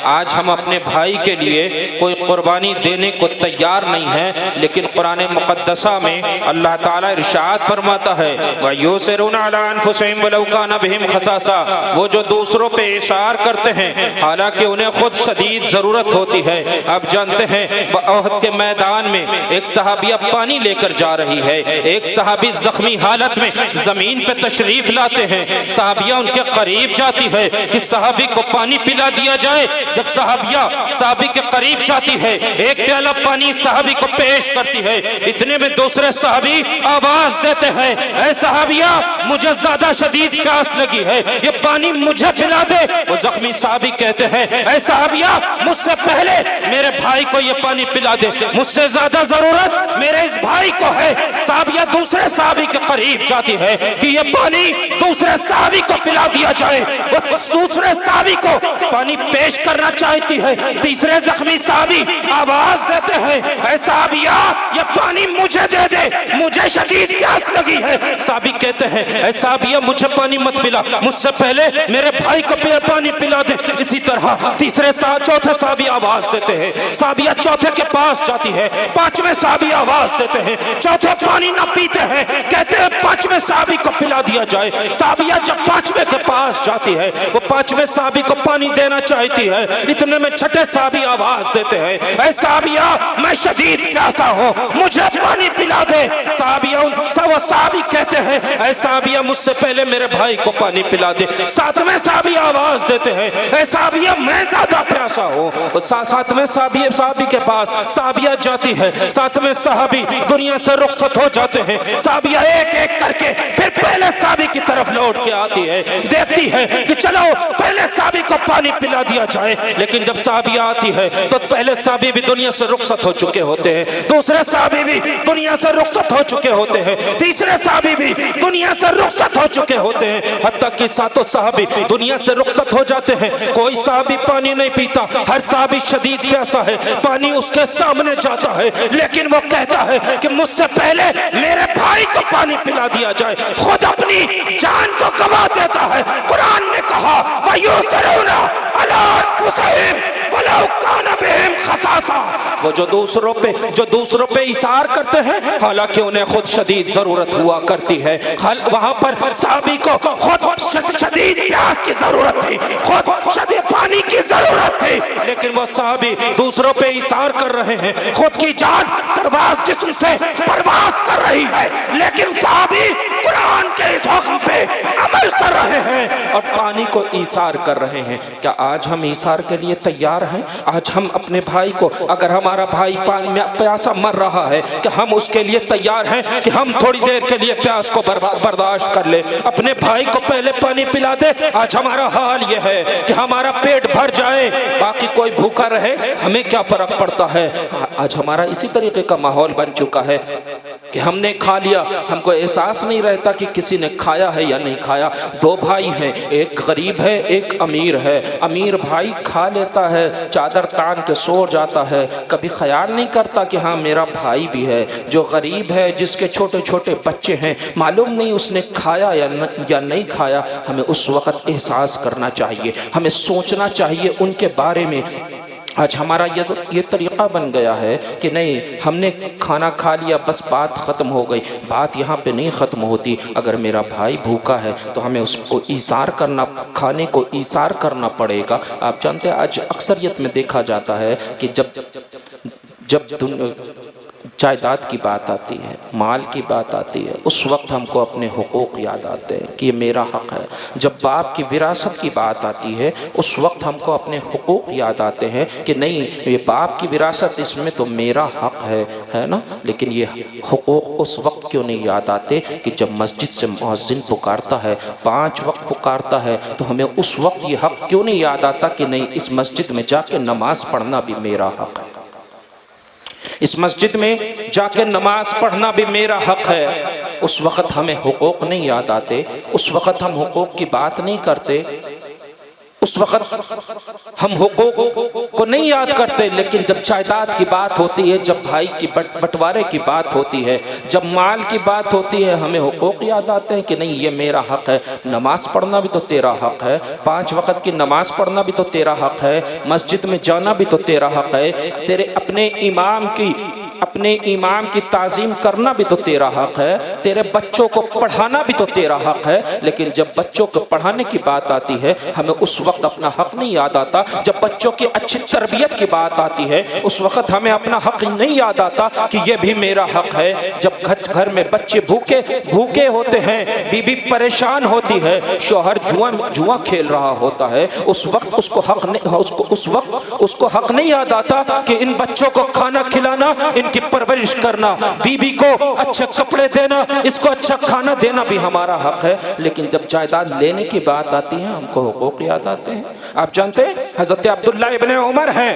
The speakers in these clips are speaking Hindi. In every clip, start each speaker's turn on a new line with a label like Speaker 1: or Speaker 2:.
Speaker 1: आज हम अपने भाई के लिए कोई कुर्बानी देने को तैयार नहीं है, लेकिन कुरान मुक़द्दसा में अल्लाह ताला इरशाद फरमाता है वयुसिरूना अला अनफुसिहिम वलौ काना बिहिम खसासा, वो जो दूसरों पे इशार करते हैं हालांकि उन्हें खुद शदीद जरूरत होती है। अब जानते हैं ओहद के मैदान में एक सहाबिया पानी लेकर जा रही है, एक सहाबी जख्मी हालत में जमीन पे तशरीफ लाते हैं, सहाबिया उनके करीब जाती है कि सहाबी को पानी पिला दिया जाए। जब सहाबिया सहाबी के करीब जाती है, एक प्याला पानी सहाबी को पेश करती है, इतने में दूसरे सहाबी आवाज देते हैं ऐ सहाबिया मुझे ज्यादा शदीद प्यास लगी है, ये पानी मुझे पिला दे। वो जख्मी सहाबी कहते हैं ऐ सहाबिया मुझसे पहले मेरे भाई को ये पानी पिला दे, मुझसे ज्यादा जरूरत मेरे इस भाई को है। सहाबिया दूसरे सहाबी के करीब जाती है कि ये पानी दूसरे सहाबी को पिला दिया जाए। वो दूसरे सहाबी को पानी पेश करना चाहती है, तीसरे जख्मी सहाबी आवाज देते हैं ऐ सहाबिया ये पानी मुझे दे दे, मुझे शदीद प्यास लगी है। सहाबी कहते हैं ऐ सहाबिया मुझे पानी मत पिला, मुझसे पहले मेरे भाई को पानी पिला दे। इसी तरह तीसरे चौथे सहाबी आवाज देते हैं, सहाबिया चौथे के पास जाती है, पांचवें सहाबी आवाज देते हैं, चौथे पानी न पीते हैं, कहते हैं पांचवें सहाबी को पिला दिया जाए। सहाबिया जब पांचवें के पास जाती है, वो पांचवें सहाबी को पानी देना चाहती है, इतने में छठे सहाबी आवाज देते हैं ऐ सहाबिया मैं शदीद प्यासा हूँ, मुझे पानी पिला दे। सहाबिया वो सहाबी कहते हैं ऐ सहाबिया मुझसे पहले मेरे भाई को पानी पिला दे। सातवें सहाबी आवाज देते हैं ऐ सहाबिया मैं ज्यादा प्यासा हूँ। सातवें सहाबी के पास सहाबिया जाती है, सातवें सहाबी दुनिया से रुखसत हो जाते हैं। सहाबिया एक एक करके फिर पहले सहाबी की तरफ लौट के आती है, देखती है कि चलो पहले सहाबी को पानी पिला दिया जाए। लेकिन जब सहाबिया आती है तो पहले सहाबी भी दुनिया से रुखसत हो चुके होते हैं, दूसरे सहाबी भी दुनिया से रुखसत हो चुके होते हैं, तीसरे सहाबी भी दुनिया से रुखसत हो चुके होते हैं, हत्ता कि सातों सहाबी दुनिया से रुखसत हो जाते हैं। कोई सहाबी पानी नहीं पीता, हर सहाबी शदीद प्यासा है, पानी उसके सामने जाता है, लेकिन वो कहता है कि मुझसे पहले मेरे भाई को पानी पिला दिया जाए। खुद अपनी जान को गवा देता है। कुरान ने कहा वयुसिरूना अला अनफुसिहिम वलौ काना बिहिम खसासा, वो जो दूसरों पे इशार करते हैं हालांकि उन्हें खुद शदीद जरूरत हुआ करती है। वहां पर सहाबी को खुद शदीद प्यास की जरूरत थी, खुद शदीद पानी की जरूरत थी, लेकिन वो सहाबी दूसरों पे इशार कर रहे हैं, खुद की जान परवाज जिस्म से परवाज कर रही है, लेकिन सहाबी कुरान के इस हुक्म पे अमल कर रहे हैं और पानी को इशार कर रहे हैं। क्या आज हम इशार के लिए तैयार हैं? आज हम अपने भाई को, अगर हमारा भाई पानी में प्यासा मर रहा है, कि हम उसके लिए तैयार हैं कि हम थोड़ी देर के लिए प्यास को बर्दाश्त कर ले, अपने भाई को पहले पानी पिला दे। आज हमारा हाल यह है कि हमारा पेट भर जाए, बाकी कोई भूखा रहे, हमें क्या फर्क पड़ता है। आज हमारा इसी तरीके का माहौल बन चुका है कि हमने खा लिया, हमको एहसास नहीं रहता कि किसी ने खाया है या नहीं खाया। दो भाई हैं, एक गरीब है एक अमीर है। अमीर भाई खा लेता है, चादर तान के सो जाता है, कभी ख्याल नहीं करता कि हाँ मेरा भाई भी है। जो गरीब है, जिसके छोटे छोटे बच्चे हैं, मालूम नहीं उसने खाया या नहीं खाया, हमें उस वक़्त एहसास करना चाहिए, हमें सोचना चाहिए उनके बारे में। आज हमारा ये तरीक़ा बन गया है कि नहीं, हमने खाना खा लिया बस बात ख़त्म हो गई। बात यहाँ पे नहीं ख़त्म होती। अगर मेरा भाई भूखा है तो हमें उसको ईसार करना, खाने को ईसार करना पड़ेगा। आप जानते हैं आज अक्सरियत में देखा जाता है कि जब जायदाद की बात आती है, माल की बात आती है, उस वक्त हमको अपने हुकूक याद आते हैं कि ये मेरा हक़ है। जब बाप की विरासत की बात आती है, उस वक्त हमको अपने हुकूक याद आते हैं कि नहीं, ये बाप की विरासत, इसमें तो मेरा हक़ है ना। लेकिन ये हुकूक उस वक्त क्यों नहीं याद आते कि जब मस्जिद से मुअज्जिन पुकारता है, 5 वक्त पुकारता है, तो हमें उस वक्त ये हक़ क्यों नहीं याद आता कि नहीं, इस मस्जिद में जाके नमाज़ पढ़ना भी मेरा हक़ है, इस मस्जिद में जाकर नमाज पढ़ना भी मेरा हक़ है। उस वक़्त हमें हुकूक नहीं याद आते, उस वक़्त हम हुकूक की बात नहीं करते, उस वक़्त हम हुकूक को नहीं याद करते, लेकिन जब जायदाद की बात होती है, जब भाई की बंटवारे की बात होती है, जब माल की बात होती है, हमें हुकूक याद आते हैं कि नहीं ये मेरा हक़ है। नमाज़ पढ़ना भी तो तेरा हक़ है, 5 वक़्त की नमाज़ पढ़ना भी तो तेरा हक़ है, मस्जिद में जाना भी तो तेरा हक़ है, तेरे अपने इमाम की ताज़ीम करना भी तो तेरा हक़ है, तेरे बच्चों को पढ़ाना भी तो तेरा हक़ है। लेकिन जब बच्चों को पढ़ाने की बात आती है, हमें उस वक्त अपना हक़ नहीं याद आता। जब बच्चों की अच्छी तरबियत की बात आती है, उस वक्त हमें अपना हक़ नहीं याद आता कि ये भी मेरा हक़ है। जब घर में बच्चे भूखे होते हैं, बीबी परेशान होती है, शौहर जुआ खेल रहा होता है, उस वक्त उसको हक़ नहीं याद आता कि इन बच्चों को खाना खिलाना, इनकी परवरिश करना, बीबी को अच्छे कपड़े देना, इसको अच्छा खाना देना भी हमारा हक़ है। लेकिन जब जायदाद लेने की बात आती है, हमको हुकूक याद आते हैं। आप जानते हैं हज़रत अब्दुल्ला इब्ने उमर हैं,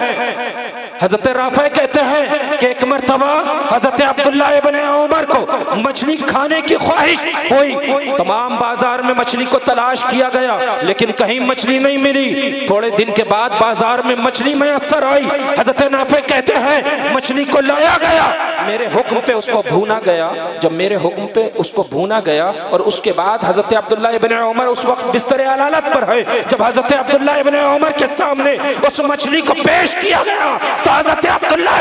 Speaker 1: हज़रत राफ़े कहते हैं कि एक मरतबा हज़रत अब्दुल्ला इब्ने उमर को मछली खाने की ख्वाहिश हुई। तमाम बाजार में मछली को तलाश किया गया, लेकिन कहीं मछली नहीं मिली। थोड़े दिन के बाद बाजार में मछली मैसर आई। हज़रत नाफ़े कहते हैं मछली को लाया गया, मेरे हुक्म पे उसको भूना गया। जब मेरे हुक्म पे उसको भूना गया और उसके बाद हज़रत अब्दुल्ला इब्ने उमर उस वक्त बिस्तर अलालत पर है, जब हज़रत अब्दुल्ला इब्ने उमर के सामने उस मछली को पेश किया गया, तो हज़रत अब्दुल्ला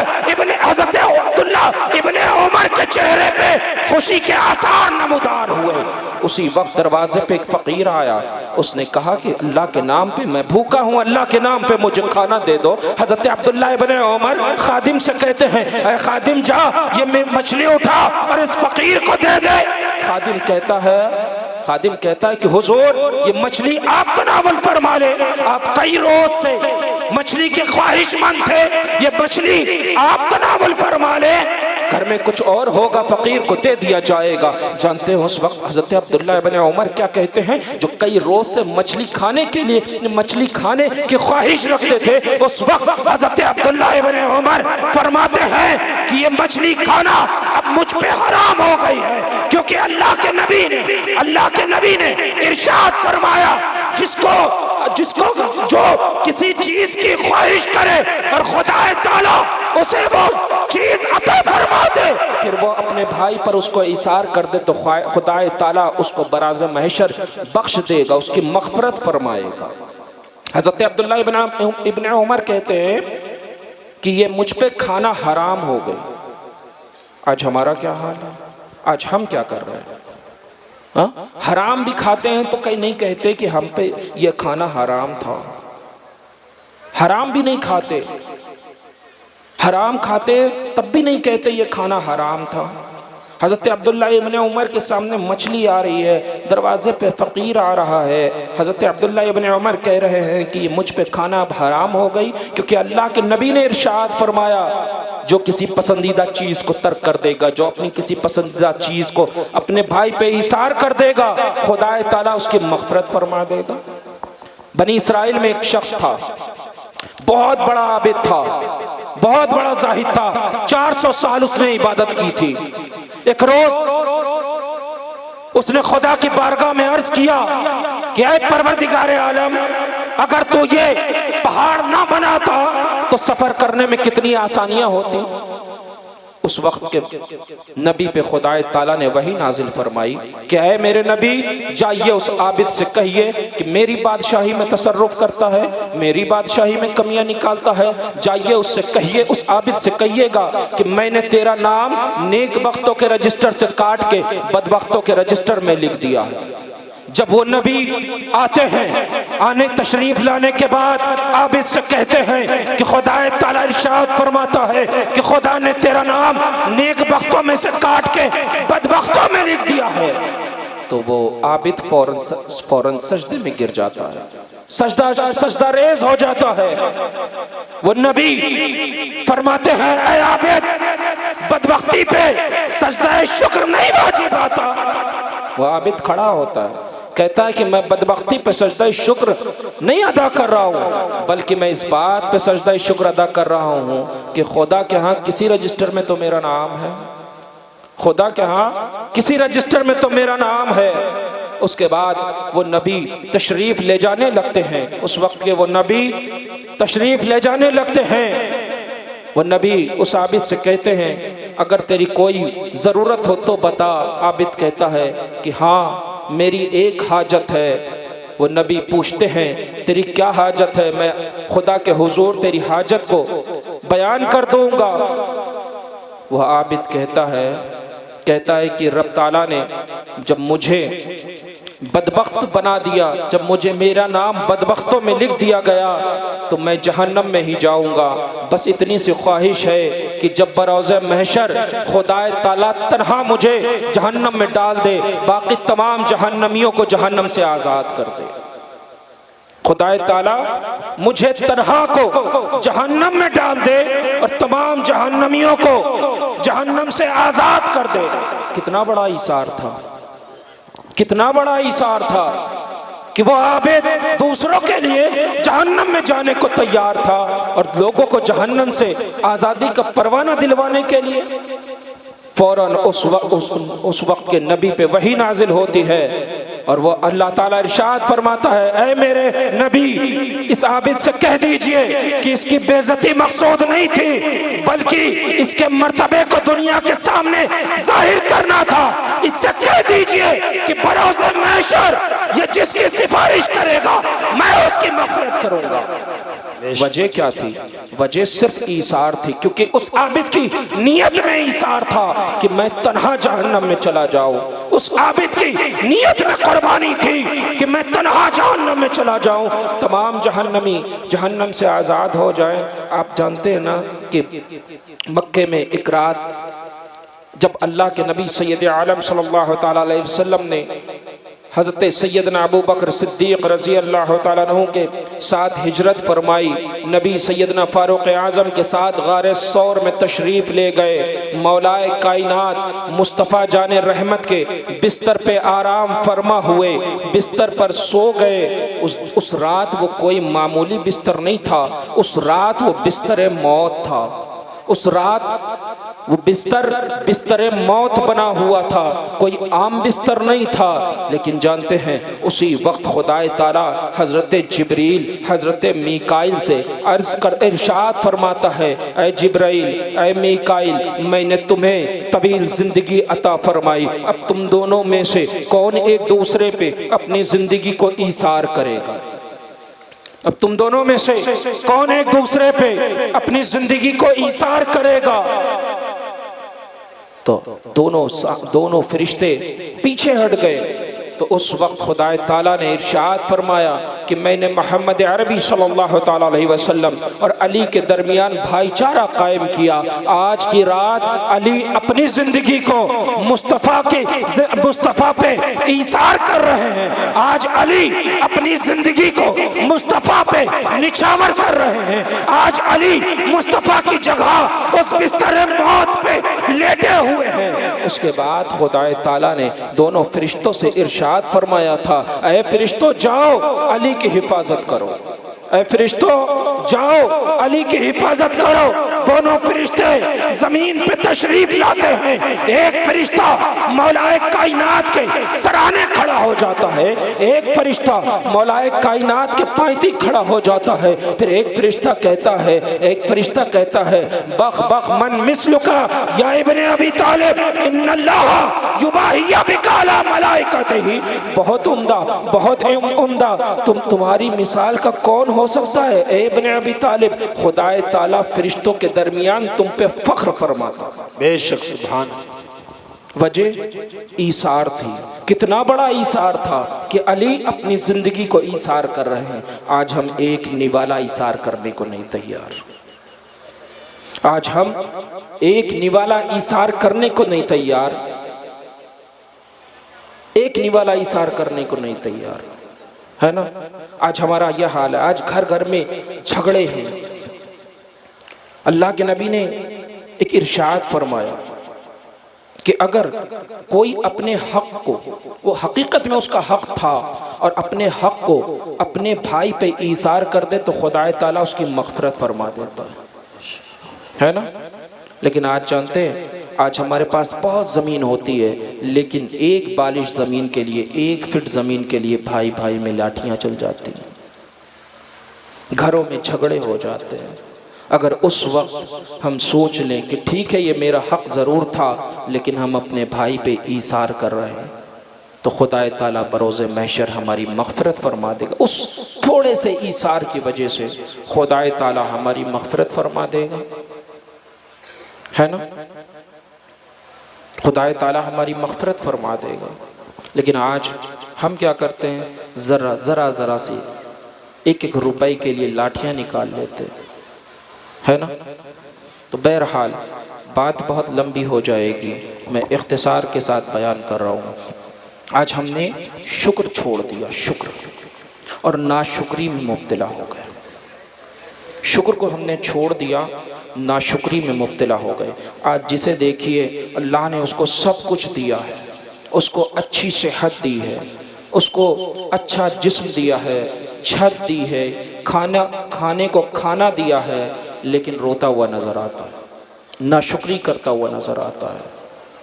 Speaker 1: इब्ने उमर के चेहरे पे खुशी के आसार नमूदार हुए। उसी वक्त दरवाजे पे एक फ़कीर आया, उसने कहा कि अल्लाह के नाम पे मैं भूखा हूँ, अल्लाह के नाम पे मुझे खाना दे दो। हज़रत अब्दुल्ला इब्ने उमर खादिम से कहते हैं, ऐ खादिम जा ये मछली उठा और इस फ़कीर को दे दे। खादिम कहता है कि हुजूर ये मछली आप तनावल फरमा ले, आप कई रोज से मछली के ख्वाहिशमंद थे, ये मछली आप तनावल फरमा ले, घर में कुछ और होगा फ़कीर को दे दिया जाएगा। जानते हो उस वक्त हज़रत अब्दुल्ला इब्ने उमर क्या कहते हैं, जो कई रोज से मछली खाने की ख्वाहिश रखते थे, उस वक्त हज़रत अब्दुल्ला इब्ने उमर फरमाते हैं कि ये मछली खाना अब मुझ पे हराम हो गई है, क्योंकि अल्लाह के नबी ने इरशाद फरमाया, जिसको जो किसी चीज की ख्वाहिश करे और खुदा ताला उसे वो चीज अता फरमा दे, फिर वो अपने भाई पर उसको इसार कर दे, तो खुदा ताला उसको बराज़ महशर बख्श देगा, उसकी मग़फ़िरत फरमाएगा। हज़रत अब्दुल्ला इब्ने उमर कहते हैं कि ये मुझ पे खाना हराम हो गई। आज हमारा क्या हाल है? आज हम क्या कर रहे हैं? हराम भी खाते हैं तो कहीं नहीं कहते कि हम पे ये खाना हराम था। हराम भी नहीं खाते, हराम खाते तब भी नहीं कहते ये खाना हराम था। हज़रत अब्दुल्ला इब्ने उमर के सामने मछली आ रही है, दरवाजे पे फ़कीर आ रहा है। हज़रत अब्दुल्ला इब्ने उमर कह रहे हैं कि ये मुझ पे खाना अब हराम हो गई, क्योंकि अल्लाह के नबी ने इरशाद फरमाया, जो किसी पसंदीदा चीज़ को तर्क कर देगा, जो अपनी किसी पसंदीदा चीज़ को अपने भाई पे इसार कर देगा, खुदा ताला उसकी मग़फ़िरत फरमा देगा। बनी इसराइल में एक शख्स था, बहुत बड़ा आबिद था, बहुत बड़ा ज़ाहिद था, 400 साल उसने इबादत की थी। एक रोज उसने खुदा की बारगाह में अर्ज किया कि ऐ परवरदिगार आलम, अगर तू ये पहाड़ ना बनाता तो सफर करने में कितनी आसानियां होती। उस वक्त के नबी पे खुदा ताला ने वही नाजिल फरमाई कि ऐ मेरे नबी, जाइए उस आबिद से कहिए कि मेरी बादशाही में तसर्रुफ करता है, मेरी बादशाही में कमियां निकालता है। जाइए उससे कहिए, उस आबिद से कहिएगा कि मैंने तेरा नाम नेक वक्तों के रजिस्टर से काट के बदबख्तों के रजिस्टर में लिख दिया है। जब वो नबी आते हैं, आने तशरीफ लाने के बाद आबिद से कहते हैं कि खुदा ताला इरशाद फरमाता है कि खुदा ने तेरा नाम नेक वक्तों में से काट के बदबख्तों में लिख दिया है, तो वो आबिद फौरन सजदे में गिर जाता है, सजदा रेज हो जाता है। वो नबी फरमाते हैं, ऐ आबिद, बदबख्ती पे सजदा शुक्र नहीं वाजिब आता। वो आबिद खड़ा होता है, कहता है कि मैं बदबख्ती पे सजदा शुक्र नहीं अदा कर रहा हूँ, बल्कि मैं इस बात पे सजदा शुक्र अदा कर रहा हूँ कि खुदा के यहाँ किसी रजिस्टर में तो मेरा नाम है, खुदा के यहाँ किसी रजिस्टर में तो मेरा नाम है। उसके बाद वो नबी तशरीफ़ ले जाने लगते हैं। उस वक्त के वो नबी तशरीफ़ ले जाने लगते हैं। वो नबी उस आबिद से कहते हैं अगर तेरी कोई ज़रूरत हो तो बता। आबिद कहता है कि हाँ मेरी एक हाजत है। वो नबी पूछते हैं तेरी क्या हाजत है, मैं खुदा के हुजूर तेरी हाजत को बयान कर दूंगा। वह आबिद कहता है कि रब ताला ने जब मुझे बदबख्त बना दिया, जब मुझे मेरा नाम बदबख्तों में लिख दिया गया तो मैं जहन्नम में ही जाऊंगा। बस इतनी सी ख्वाहिश है कि जब बरोज़े महशर खुदाए ताला तन्हा मुझे जहन्नम में डाल दे, बाकी तमाम जहन्नमियों को जहन्नम से आज़ाद कर दे। खुदाए ताला मुझे तन्हा को जहन्नम में डाल दे और तमाम जहन्नमियों को जहन्नम से आज़ाद कर दे। कितना बड़ा इसार था, कितना बड़ा इसार था कि वो आबिद दूसरों के लिए जहन्नम में जाने को तैयार था और लोगों को जहन्नम से आज़ादी का परवाना दिलवाने के लिए फौरन उस वक्त के नबी पे वही नाजिल होती है और वो अल्लाह ताला इरशाद फरमाता है ऐ मेरे नबी इस आबिद से कह दीजिए कि इसकी बेइज्जती मकसूद नहीं थी, बल्कि इसके मर्तबे को दुनिया के सामने जाहिर करना था। इससे कह दीजिए कि बरोज़े महशर ये जिसकी सिफारिश करेगा मैं उसकी मग़फ़िरत करूंगा। वजह क्या थी? वजह सिर्फ ईसार थी, क्योंकि उस आबिद की नीयत में ईसार था कि मैं तन्हा जहन्नम में चला जाऊं। उस आबिद की नीयत में कुर्बानी थी कि मैं तन्हा जहन्नम में चला जाऊं, तमाम जहन्नमी जहन्नम से आज़ाद हो जाएं। आप जानते हैं ना कि मक्के में एक रात जब अल्लाह के नबी सैयद आलम सल्लल्लाहु तआला अलैहि वसल्लम ने हज़रत सैयदना अबू बकर सिद्दीक़ रज़ी अल्लाह तआला अन्हु के साथ हिजरत फरमाई, नबी सैयदना फ़ारूक़ आज़म के साथ गारे सौर में तशरीफ़ ले गए। मौलाए कायनात मुस्तफ़ा जाने रहमत के बिस्तर पे आराम फरमा हुए, बिस्तर पर सो गए। उस रात वो कोई मामूली बिस्तर नहीं था, उस रात वो बिस्तर मौत था। उस रात वो बिस्तर मौत बना हुआ था, कोई आम बिस्तर नहीं था। लेकिन जानते हैं उसी वक्त खुदाए ताला हज़रत जिब्रील हज़रत मीकाइल से अर्ज़ कर इरशाद फरमाता है ऐ जिब्राइल ऐ मीकाइल मैंने तुम्हें तवील ज़िंदगी अता फरमाई, अब तुम दोनों में से कौन एक दूसरे पे अपनी ज़िंदगी को ईसार करेगा? अब तुम दोनों में से कौन एक दूसरे पे अपनी जिंदगी को ईसार करेगा? तो दोनों फरिश्ते पीछे हट गए। तो उस वक्त खुदाए ताला ने इरशाद फरमाया कि मैंने मोहम्मद अरबी सल्लल्लाहु ताला अलैहि वसल्लम और अली के दरमियान भाईचारा कायम किया। आज की रात अली अपनी जिंदगी को मुस्तफ़ा पे ईसार कर रहे हैं। आज अली अपनी जिंदगी को मुस्तफ़ा पे निछावर कर रहे हैं। आज अली मुस्तफ़ा की जगह उस बिस्तर मौत पे लेटे हुए हैं। उसके बाद खुदाए ताला ने दोनों फरिश्तों से इरशाद फरमाया था ऐ फरिश्तों जाओ अली की हिफाजत करो, ऐ फरिश्तों जाओ अली की हिफाजत करो। दोनों फरिश्ते जमीन पे तशरीफ लाते हैं। एक फरिश्ता मौलाए कायनात के सराहने खड़ा हो जाता है, एक फरिश्ता मौलाए कायनात के पायती खड़ा हो जाता है। फिर एक फरिश्ता कहता है बख बख मन मिस्लुका या इब्ने अबी तालिब इन्नल्लाह युबाहिया बिकाला मलाइकतिही। बहुत उम्दा, बहुत उम्दा, तुम्हारी मिसाल का कौन हो सकता है ए इब्ने अबी तालिब? खुदाए ताला फरिश्तों के दरमियान तुम पे फख्र फरमाता।
Speaker 2: बेशक सुभान।
Speaker 1: वजह ईसार थी। कितना बड़ा ईसार था कि अली अपनी जिंदगी को ईसार कर रहे हैं। आज हम एक निवाला ईसार करने को नहीं तैयार। आज हम एक निवाला ईसार करने को नहीं तैयार। एक निवाला ईसार करने को नहीं तैयार, है ना? आज हमारा यह हाल है। आज घर घर में झगड़े हैं। अल्लाह के नबी ने एक इरशाद फरमाया कि अगर कोई अपने हक को, वो हकीकत में उसका हक था, और अपने हक को अपने भाई पे ईसार कर दे तो खुदाए ताला उसकी मग़फ़िरत फरमा देता है ना? लेकिन आज जानते हैं आज हमारे पास बहुत ज़मीन होती है, लेकिन एक बालिश ज़मीन के लिए, 1 फीट ज़मीन के लिए भाई भाई में लाठियाँ चल जाती हैं, घरों में झगड़े हो जाते हैं। अगर उस वक्त हम सोच लें कि ठीक है ये मेरा हक़ ज़रूर था, लेकिन हम अपने भाई पे ईसार कर रहे हैं, तो खुदा ताला बरोज़ महशर हमारी मग़फ़िरत फरमा देगा। उस थोड़े से ईसार की वजह से खुदा ताला हमारी मग़फ़िरत फरमा देगा, है ना। खुदा ताला हमारी मग़फ़िरत फरमा देगा। लेकिन आज हम क्या करते हैं, ज़रा सी 1-1 रुपए के लिए लाठियाँ निकाल लेते हैं, है ना। तो बहरहाल बात बहुत लंबी हो जाएगी, मैं इख्तिसार के साथ बयान कर रहा हूँ। आज हमने शुक्र छोड़ दिया, शुक्र, और नाशुक्री में मुब्तला हो गए। शुक्र को हमने छोड़ दिया, नाशुक्री में मुब्तला हो गए। आज जिसे देखिए अल्लाह ने उसको सब कुछ दिया है, उसको अच्छी सेहत दी है, उसको अच्छा जिस्म दिया है, छत दी है, खाने को खाना दिया है, लेकिन रोता हुआ नज़र आता है, नाशुक्री करता हुआ नज़र आता है।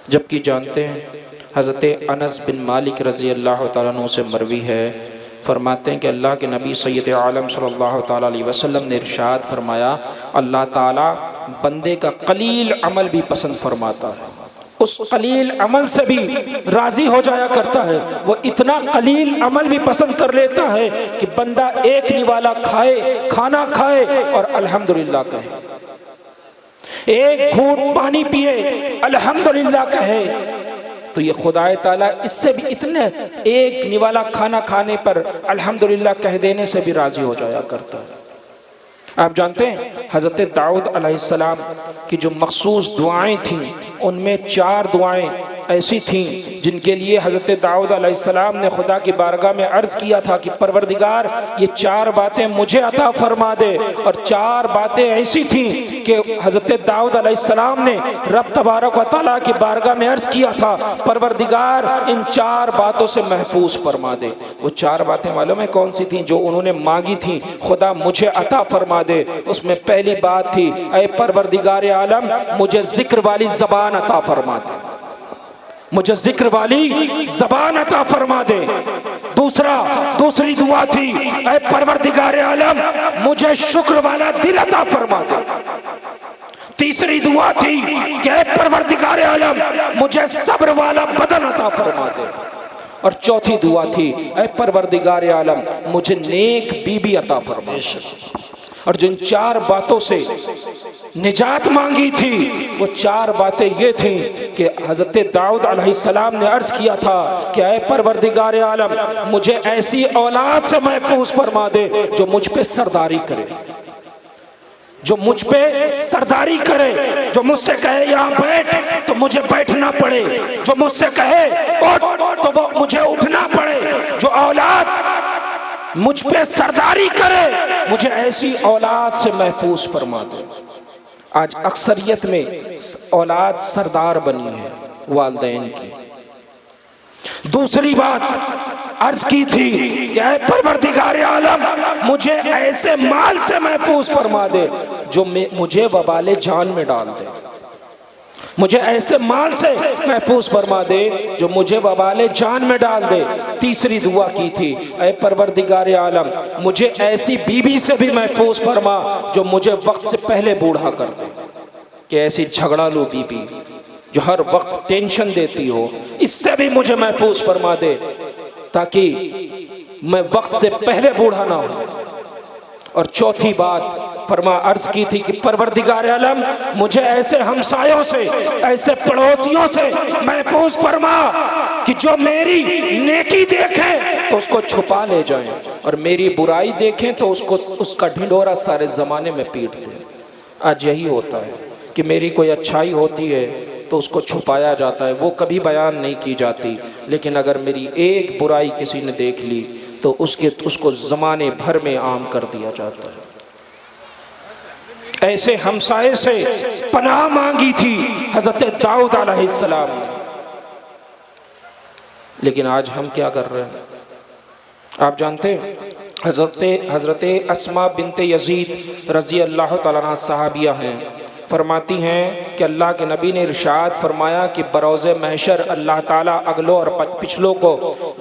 Speaker 1: जबकि जानते हैं हज़रत अनस बिन मालिक रज़ी अल्लाह तआला अन्हु से मरवी है, फरमाते हैं कि अल्लाह के नबी सैयद आलम सल्लल्लाहु तआला अलैहि वसल्लम ने इरशाद फरमाया, अल्लाह ताला बंदे का कलील अमल भी पसंद फरमाता है, उस कलील अमल से भी राज़ी हो जाया करता है। वो इतना कलील अमल भी पसंद कर लेता है कि बंदा एक निवाला खाए, खाना खाए और अल्हम्दुलिल्लाह कहे, एक घूंट पानी पिए अल्हम्दुलिल्लाह कहे, तो ये खुदा ताला इससे भी, इतने एक निवाला खाना खाने पर अल्हम्दुलिल्लाह कह देने से भी राज़ी हो जाया करता है। आप जानते हैं हज़रत दाऊद अलैहिस्सलाम की जो मखसूस दुआएं थीं, उनमें 4 दुआएं ऐसी थीं जिनके लिए हज़रत दाऊद अलैहिस्सलाम ने खुदा की बारगाह में अर्ज़ किया था कि परवरदिगार ये 4 बातें मुझे अता फरमा दे। और 4 बातें ऐसी थीं कि हज़रत दाऊद अलैहिस्सलाम ने रब तबारक व तआला की बारगाह में अर्ज़ किया था, परवरदिगार इन 4 बातों से महफूज फरमा दे। वो 4 बातें मालूम है कौन सी थीं जो उन्होंने मांगी थीं, खुदा मुझे अता फरमा दे। उसमें पहली बात थी, ऐ परवरदिगार आलम मुझे जिक्र वाली ज़बान अता फरमा दे, मुझे जिक्र वाली ज़बान अता फरमा दे। दूसरी दुआ थी, ऐ परवरदिगार आलम मुझे शुक्र वाला दिल अता फरमा दे। तीसरी दुआ थी कि ऐ परवरदिगार आलम मुझे सब्र वाला बदन अता फरमा दे। और चौथी दुआ थी, ऐ परवरदिगार आलम मुझे नेक बीबी अता फरमा दे। और जिन 4 बातों से निजात मांगी थी, वो 4 बातें ये थीं कि हज़रत दाऊद अलैहिस्सलाम ने अर्ज़ किया था कि ऐ परवरदिगार आलम मुझे ऐसी औलाद से महफूज फरमा दे जो मुझ पे सरदारी करे, जो मुझ पे सरदारी करे, जो मुझसे कहे यहाँ बैठ तो मुझे बैठना पड़े, जो मुझसे कहे उठ तो वो मुझे उठना पड़े, जो औलाद मुझ पे सरदारी करे, मुझे ऐसी औलाद से महफूज फरमा दे। आज अक्सरियत में औलाद सरदार बनी है वालिदैन की। दूसरी बात अर्ज की थी कि ऐ परवरदिगार आलम मुझे ऐसे माल से महफूज फरमा दे जो मुझे वबाले जान में डाल दे, मुझे ऐसे माल से महफूज फरमा दे जो मुझे वबाले जान में डाल दे। तीसरी दुआ की थी, ऐ परवरदिगार आलम मुझे ऐसी बीवी से भी महफूज फरमा जो मुझे वक्त से पहले बूढ़ा कर दे, कि ऐसी झगड़ालू बीवी जो हर वक्त टेंशन देती हो, इससे भी मुझे महफूज फरमा दे ताकि मैं वक्त से पहले बूढ़ा ना हो। और चौथी बात फरमा अर्ज की थी कि परवरदिगार आलम मुझे ऐसे हमसायों से, ऐसे पड़ोसियों से महफूज फरमा कि जो मेरी नेकी देखें तो उसको छुपा ले जाएं और मेरी बुराई देखें तो उसका ढिंढोरा सारे ज़माने में पीट दें। आज यही होता है कि मेरी कोई अच्छाई होती है तो उसको छुपाया जाता है, वो कभी बयान नहीं की जाती, लेकिन अगर मेरी एक बुराई किसी ने देख ली तो उसको ज़माने भर में आम कर दिया जाता है। ऐसे हमसाये से पनाह मांगी थी हज़रत दाऊद अलैहिस्सलाम ने, लेकिन आज हम क्या कर रहे हैं? आप जानते हैं हज़रत अस्मा बिनते यजीद रज़ी अल्लाह तआला अन्हा सहाबिया हैं, फरमाती हैं कि अल्लाह के नबी ने इरशाद फरमाया कि बरोज़ महशर अल्लाह ताला अगलों और पिछलों को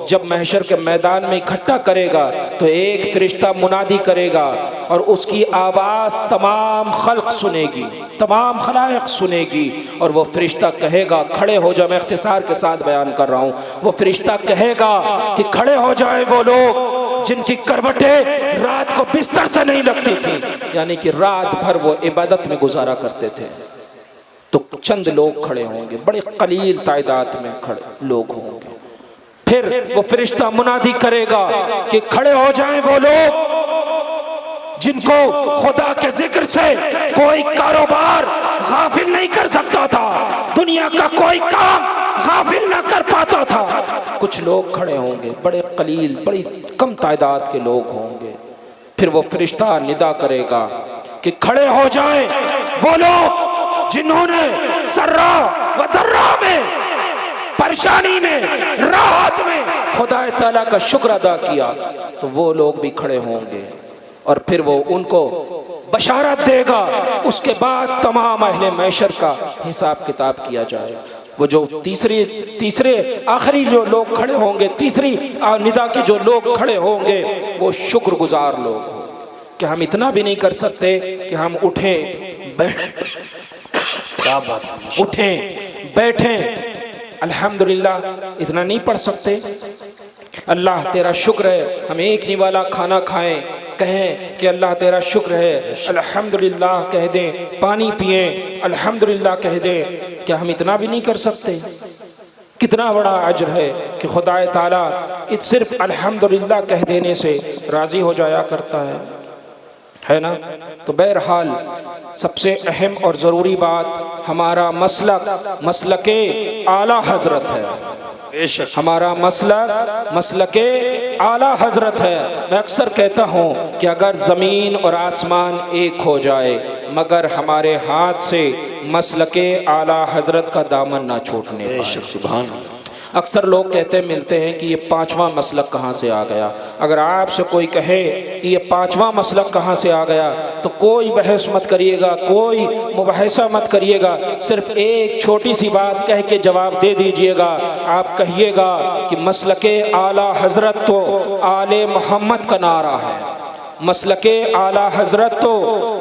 Speaker 1: जब महशर के मैदान में इकट्ठा करेगा तो एक फ़रिश्ता मुनादी करेगा और उसकी आवाज़ तमाम खल्क सुनेगी, तमाम खलाइक सुनेगी। और वो फ़रिश्ता कहेगा खड़े हो जाओ, मैं इख्तिसार के साथ बयान कर रहा हूँ, वो फ़रिश्ता कहेगा कि खड़े हो जाए वो लोग जिनकी करवटें रात को बिस्तर से नहीं लगती थी, यानी कि रात भर वो इबादत में गुजारा करते थे। तो चंद लोग खड़े होंगे, बड़े कलील तादाद में खड़े लोग होंगे। फिर वो फरिश्ता मुनादी करेगा कि खड़े हो जाएं वो लोग जिनको खुदा के जिक्र से कोई कारोबार गाफिल नहीं कर सकता था, दुनिया का कोई काम गाफिल ना कर पाता था। कुछ लोग खड़े होंगे, बड़े कलील, बड़ी कम तादाद के लोग होंगे। फिर वो फरिश्ता निदा करेगा कि खड़े हो जाएं वो लोग जिन्होंने सर्रा व दर्रा में, परेशानी में, राहत में खुदा ताला का शुक्र अदा किया। तो वो लोग भी खड़े होंगे और फिर वो उनको बशारत देगा। उसके बाद तमाम अहले महशर का हिसाब किताब किया जाएगा। वो जो तीसरे आखिरी जो लोग खड़े होंगे, तीसरी निदा के जो लोग खड़े होंगे, वो शुक्रगुजार लोग हों कि हम इतना भी नहीं कर सकते कि हम उठें बैठें अल्हम्दुलिल्लाह इतना नहीं पढ़ सकते। अल्लाह तेरा शुक्र है, हम एक निवाला खाना खाएं, कहें कि अल्लाह तेरा शुक्र है, अल्हम्दुलिल्लाह कह दें, पानी पिएं अल्हम्दुलिल्लाह कह दें। क्या हम इतना भी नहीं कर सकते? कितना बड़ा अजर है कि खुदा ताला सिर्फ अल्हम्दुलिल्लाह कह देने से राज़ी हो जाया करता है ना। तो बहरहाल सबसे अहम और ज़रूरी बात हमारा मसलके आला हज़रत है। हमारा मसलके आला हज़रत है। मैं अक्सर कहता हूँ कि अगर ज़मीन और आसमान एक हो जाए मगर हमारे हाथ से मसलके आला हज़रत का दामन ना छूटने पाए। सुभान अल्लाह। अक्सर लोग कहते मिलते हैं कि ये पांचवा मसलक कहाँ से आ गया। अगर आपसे कोई कहे कि ये पांचवा मसलक कहाँ से आ गया तो कोई बहस मत करिएगा, कोई मुबाहिसा मत करिएगा, सिर्फ एक छोटी सी बात कह के जवाब दे दीजिएगा। आप कहिएगा कि मसलके आला हज़रत तो आले मोहम्मद का नारा है, मसलके आला हज़रत तो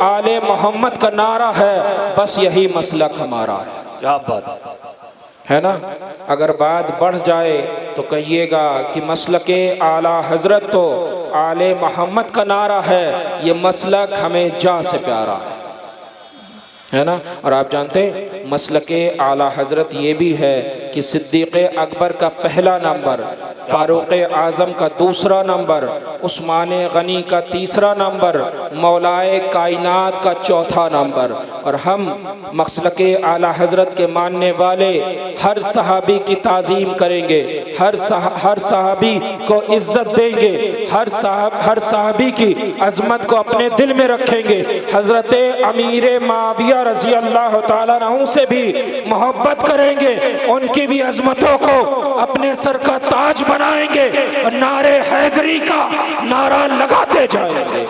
Speaker 1: आले मोहम्मद का नारा है, बस यही मसलक हमारा है। क्या बात है ना। अगर बात बढ़ जाए तो कहिएगा कि मसलके आला हज़रत तो आले मोहम्मद का नारा है, ये मसलक हमें जान से प्यारा है ना। और आप जानते हैं मसलके आला हज़रत ये भी है कि सिद्दीक़ अकबर का पहला नंबर, फ़ारूक़ आज़म का दूसरा नंबर, उस्मान गनी का तीसरा नंबर, मौलाए कायनात का चौथा नंबर। और हम मसलके आला हज़रत के मानने वाले हर सहाबी की ताज़ीम करेंगे, हर सहाबी को इज़्ज़त देंगे, हर सहाबी की अज़मत को अपने दिल में रखेंगे। हज़रत अमीर माविया रज़ी अल्लाह ताला अन्हु से भी मोहब्बत करेंगे, उनकी भी अज़मतों को अपने सर का ताज बनाएंगे और नारे हैदरी का नारा लगाते जाएंगे।